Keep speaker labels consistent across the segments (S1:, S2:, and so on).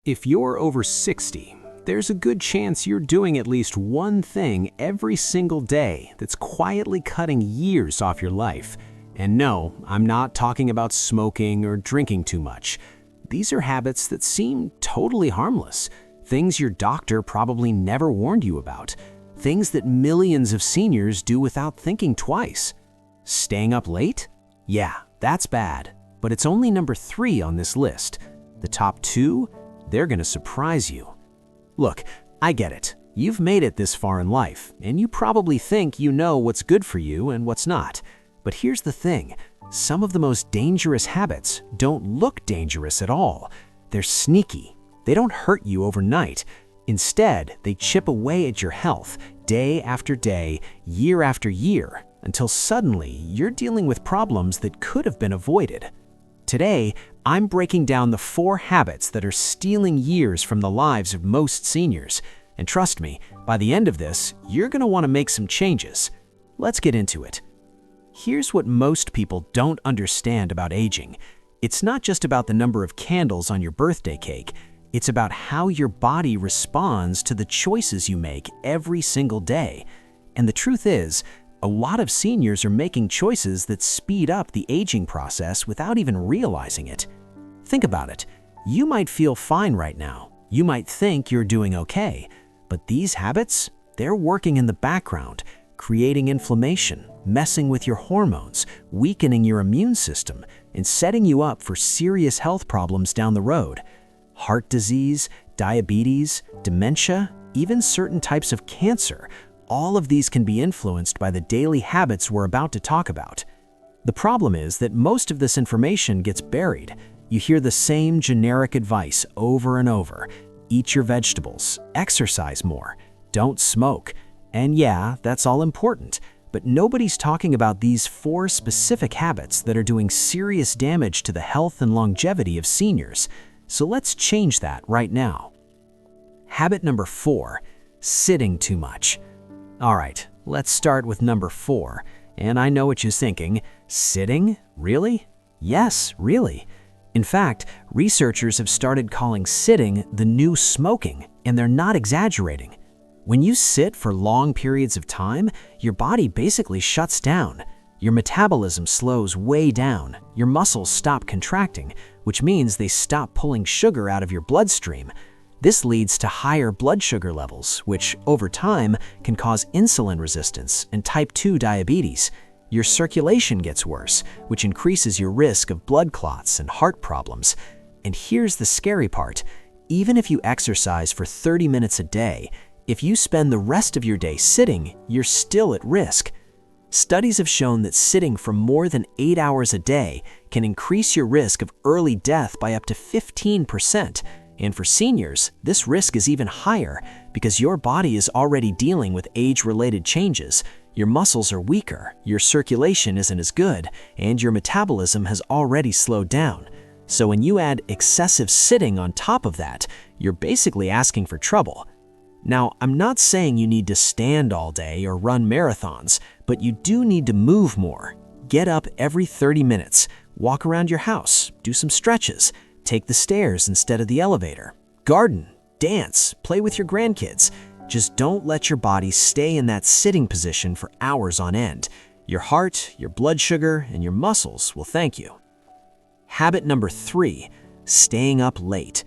S1: If you're over 60, there's a good chance you're doing at least one thing every single day that's quietly cutting years off your life. And no, I'm not talking about smoking or drinking too much. These are habits that seem totally harmless, things your doctor probably never warned you about, things that millions of seniors do without thinking twice. Staying up late? Yeah, that's bad, but it's only number 3 on this list. The top 2? They're gonna surprise you. Look, I get it. You've made it this far in life, and you probably think you know what's good for you and what's not. But here's the thing. Some of the most dangerous habits don't look dangerous at all. They're sneaky. They don't hurt you overnight. Instead, they chip away at your health day after day, year after year, until suddenly you're dealing with problems that could have been avoided. Today, I'm breaking down the 4 habits that are stealing years from the lives of most seniors. And trust me, by the end of this, you're going to want to make some changes. Let's get into it. Here's what most people don't understand about aging. It's not just about the number of candles on your birthday cake. It's about how your body responds to the choices you make every single day. And the truth is, a lot of seniors are making choices that speed up the aging process without even realizing it. Think about it. You might feel fine right now. You might think you're doing okay. But these habits, they're working in the background, creating inflammation, messing with your hormones, weakening your immune system, and setting you up for serious health problems down the road. Heart disease, diabetes, dementia, even certain types of cancer. All of these can be influenced by the daily habits we're about to talk about. The problem is that most of this information gets buried. You hear the same generic advice over and over. Eat your vegetables, exercise more, don't smoke. And yeah, that's all important, but nobody's talking about these 4 specific habits that are doing serious damage to the health and longevity of seniors. So let's change that right now. Habit number 4, sitting too much. All right, let's start with number 4. And I know what you're thinking. Sitting? Really? Yes, really. In fact, researchers have started calling sitting the new smoking, and they're not exaggerating. When you sit for long periods of time, your body basically shuts down. Your metabolism slows way down. Your muscles stop contracting, which means they stop pulling sugar out of your bloodstream. This leads to higher blood sugar levels, which over time can cause insulin resistance and type 2 diabetes. Your circulation gets worse, which increases your risk of blood clots and heart problems. And here's the scary part. Even if you exercise for 30 minutes a day, if you spend the rest of your day sitting, you're still at risk. Studies have shown that sitting for more than 8 hours a day can increase your risk of early death by up to 15%. And for seniors, this risk is even higher because your body is already dealing with age-related changes. Your muscles are weaker, your circulation isn't as good, and your metabolism has already slowed down. So when you add excessive sitting on top of that, you're basically asking for trouble. Now, I'm not saying you need to stand all day or run marathons, but you do need to move more. Get up every 30 minutes, walk around your house, do some stretches, take the stairs instead of the elevator, garden, dance, play with your grandkids. Just don't let your body stay in that sitting position for hours on end. Your heart, your blood sugar, and your muscles will thank you. Habit number 3, staying up late.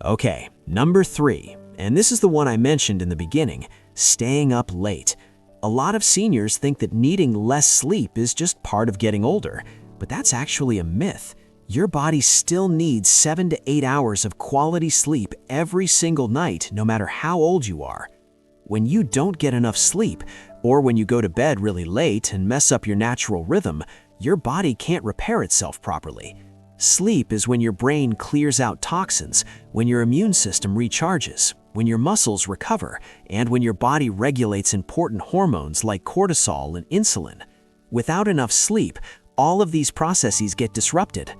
S1: Okay, number 3, and this is the one I mentioned in the beginning, staying up late. A lot of seniors think that needing less sleep is just part of getting older, but that's actually a myth. Your body still needs 7 to 8 hours of quality sleep every single night, no matter how old you are. When you don't get enough sleep, or when you go to bed really late and mess up your natural rhythm, your body can't repair itself properly. Sleep is when your brain clears out toxins, when your immune system recharges, when your muscles recover, and when your body regulates important hormones like cortisol and insulin. Without enough sleep, all of these processes get disrupted.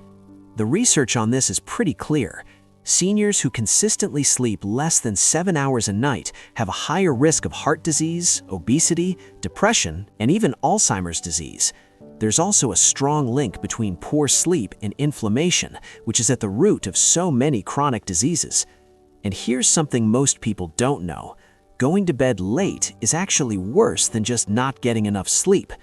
S1: The research on this is pretty clear. Seniors who consistently sleep less than 7 hours a night have a higher risk of heart disease, obesity, depression, and even Alzheimer's disease. There's also a strong link between poor sleep and inflammation, which is at the root of so many chronic diseases.
S2: And here's something most people don't know. Going to bed late is actually worse than just not getting enough sleep.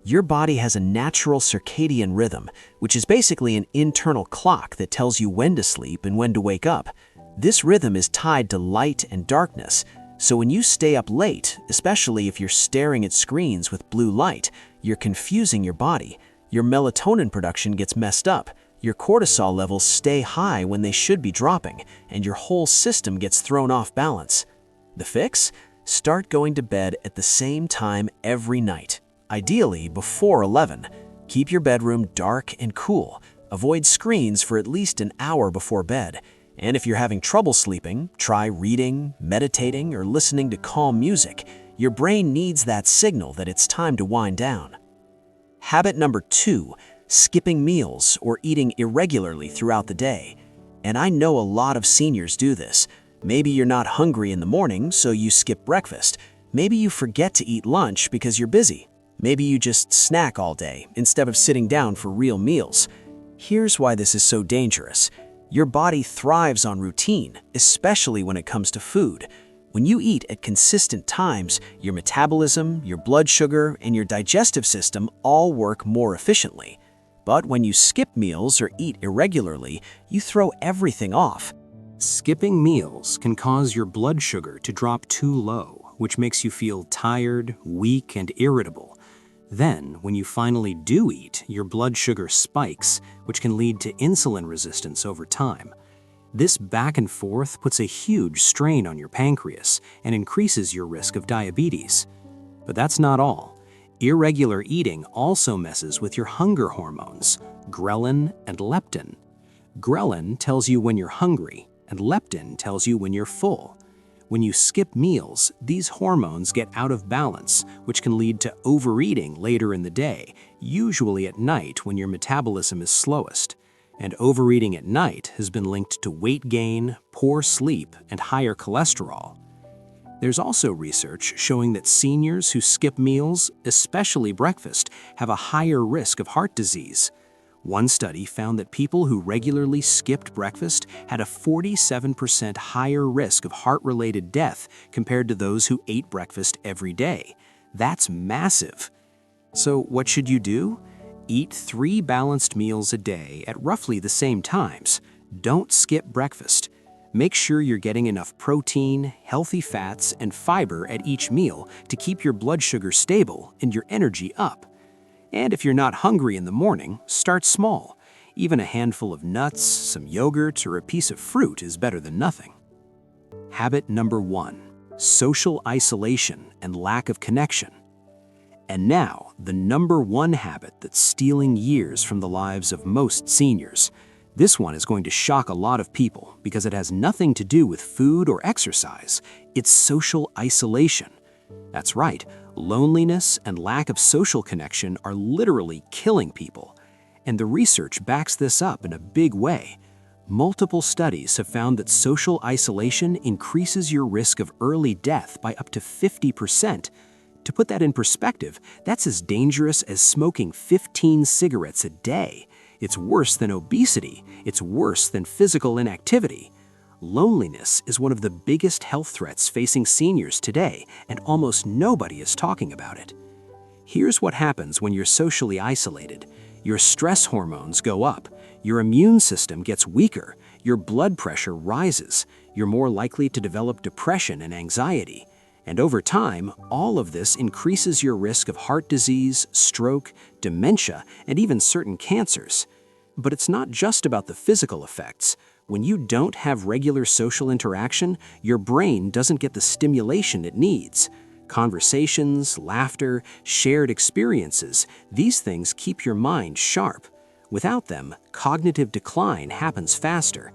S2: Your body has a natural circadian rhythm, which is basically an internal clock that tells you when to sleep and when to wake up. This rhythm is tied to light and darkness, so when you stay up late, especially if you're staring at screens with blue light, you're confusing your body. Your melatonin production gets messed up, your cortisol levels stay high when they should be dropping, and your whole system gets thrown off balance. The fix? Start going to bed at the same time every night, ideally before 11. Keep your bedroom dark and cool. Avoid screens for at least an hour before bed. And if you're having trouble sleeping, try reading, meditating, or listening to calm music. Your brain needs that signal that it's time to wind down. Habit number 2, skipping meals or eating irregularly throughout the day. And I know a lot of seniors do this. Maybe you're not hungry in the morning, so you skip breakfast. Maybe you forget to eat lunch because you're busy. Maybe you just snack all day instead of sitting down for real meals. Here's why this is so dangerous. Your body thrives on routine, especially when it comes to food. When you eat at consistent times, your metabolism, your blood sugar, and your digestive system all work more efficiently. But when you skip meals or eat irregularly, you throw everything off.
S1: Skipping meals can cause your blood sugar to drop too low, which makes you feel tired, weak, and irritable. Then, when you finally do eat, your blood sugar spikes, which can lead to insulin resistance over time. This back and forth puts a huge strain on your pancreas and increases your risk of diabetes. But that's not all. Irregular eating also messes with your hunger hormones, ghrelin and leptin. Ghrelin tells you when you're hungry, and leptin tells you when you're full. When you skip meals, these hormones get out of balance, which can lead to overeating later in the day, usually at night when your metabolism is slowest. And overeating at night has been linked to weight gain, poor sleep, and higher cholesterol. There's also research showing that seniors who skip meals, especially breakfast, have a higher risk of heart disease. One study found that people who regularly skipped breakfast had a 47% higher risk of heart-related death compared to those who ate breakfast every day. That's massive. So what should you do? Eat 3 balanced meals a day at roughly the same times. Don't skip breakfast. Make sure you're getting enough protein, healthy fats, and fiber at each meal to keep your blood sugar stable and your energy up. And if you're not hungry in the morning, start small. Even a handful of nuts, some yogurt, or a piece of fruit is better than nothing. Habit number 1, social isolation and lack of connection. And now, the number 1 habit that's stealing years from the lives of most seniors. This one is going to shock a lot of people because it has nothing to do with food or exercise. It's social isolation. That's right, loneliness and lack of social connection are literally killing people. And the research backs this up in a big way. Multiple studies have found that social isolation increases your risk of early death by up to 50%. To put that in perspective, that's as dangerous as smoking 15 cigarettes a day. It's worse than obesity. It's worse than physical inactivity. Loneliness is one of the biggest health threats facing seniors today, and almost nobody is talking about it. Here's what happens when you're socially isolated. Your stress hormones go up, your immune system gets weaker, your blood pressure rises, you're more likely to develop depression and anxiety. And over time, all of this increases your risk of heart disease, stroke, dementia, and even certain cancers. But it's not just about the physical effects. When you don't have regular social interaction, your brain doesn't get the stimulation it needs. Conversations, laughter, shared experiences, these things keep your mind sharp. Without them, cognitive decline happens faster.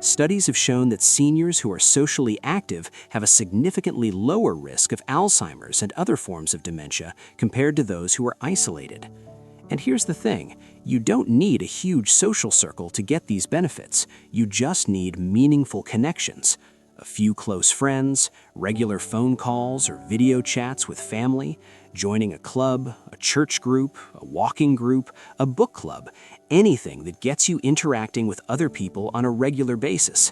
S1: Studies have shown that seniors who are socially active have a significantly lower risk of Alzheimer's and other forms of dementia compared to those who are isolated. And here's the thing, you don't need a huge social circle to get these benefits. You just need meaningful connections. A few close friends, regular phone calls or video chats with family, joining a club, a church group, a walking group, a book club, anything that gets you interacting with other people on a regular basis.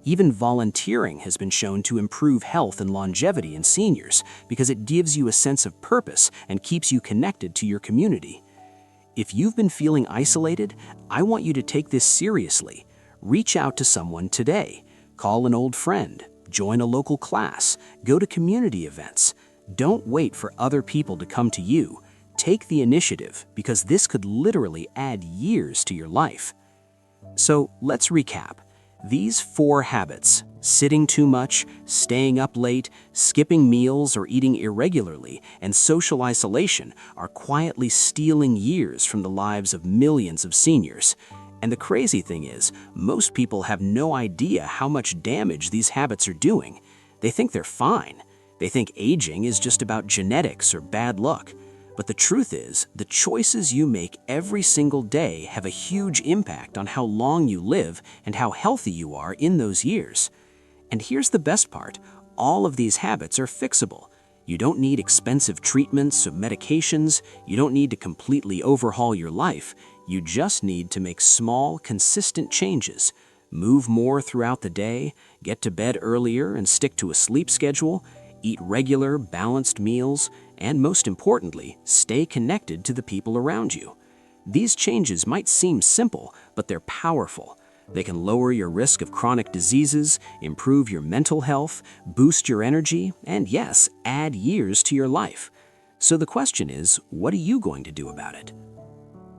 S2: Even volunteering has been shown to improve health and longevity in seniors because it gives you a sense of purpose and keeps you connected to your community. If you've been feeling isolated, I want you to take this seriously. Reach out to someone today. Call an old friend, join a local class, go to community events. Don't wait for other people to come to you. Take the initiative because this could literally add years to your life. So let's recap. These 4 habits, sitting too much, staying up late, skipping meals or eating irregularly, and social isolation, are quietly stealing years from the lives of millions of seniors. And the crazy thing is, most people have no idea how much damage these habits are doing. They think they're fine. They think aging is just about genetics or bad luck. But the truth is, the choices you make every single day have a huge impact on how long you live and how healthy you are in those years. And here's the best part, all of these habits are fixable. You don't need expensive treatments or medications, you don't need to completely overhaul your life, you just need to make small, consistent changes. Move more throughout the day, get to bed earlier and stick to a sleep schedule, eat regular, balanced meals, and most importantly, stay connected to the people around you. These changes might seem simple, but they're powerful. They can lower your risk of chronic diseases, improve your mental health, boost your energy, and yes, add years to your life. So the question is, what are you going to do about it?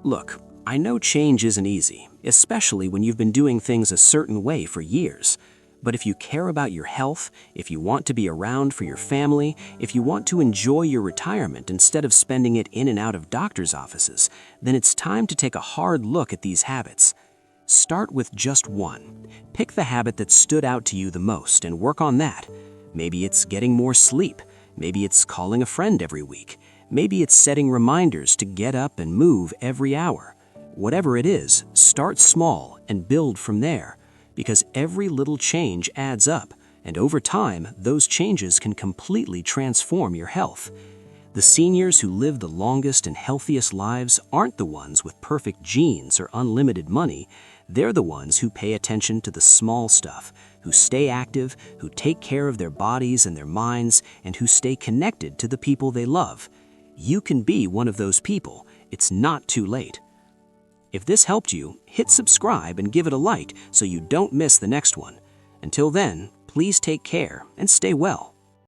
S2: Look, I know change isn't easy, especially when you've been doing things a certain way for years. But if you care about your health, if you want to be around for your family, if you want to enjoy your retirement instead of spending it in and out of doctor's offices, then it's time to take a hard look at these habits. Start with just one. Pick the habit that stood out to you the most and work on that. Maybe it's getting more sleep. Maybe it's calling a friend every week. Maybe it's setting reminders to get up and move every hour. Whatever it is, start small and build from there. Because every little change adds up, and over time, those changes can completely transform your health. The seniors who live the longest and healthiest lives aren't the ones with perfect genes or unlimited money. They're the ones who pay attention to the small stuff, who stay active, who take care of their bodies and their minds, and who stay connected to the people they love. You can be one of those people. It's not too late. If this helped you, hit subscribe and give it a like so you don't miss the next one. Until then, please take care and stay well.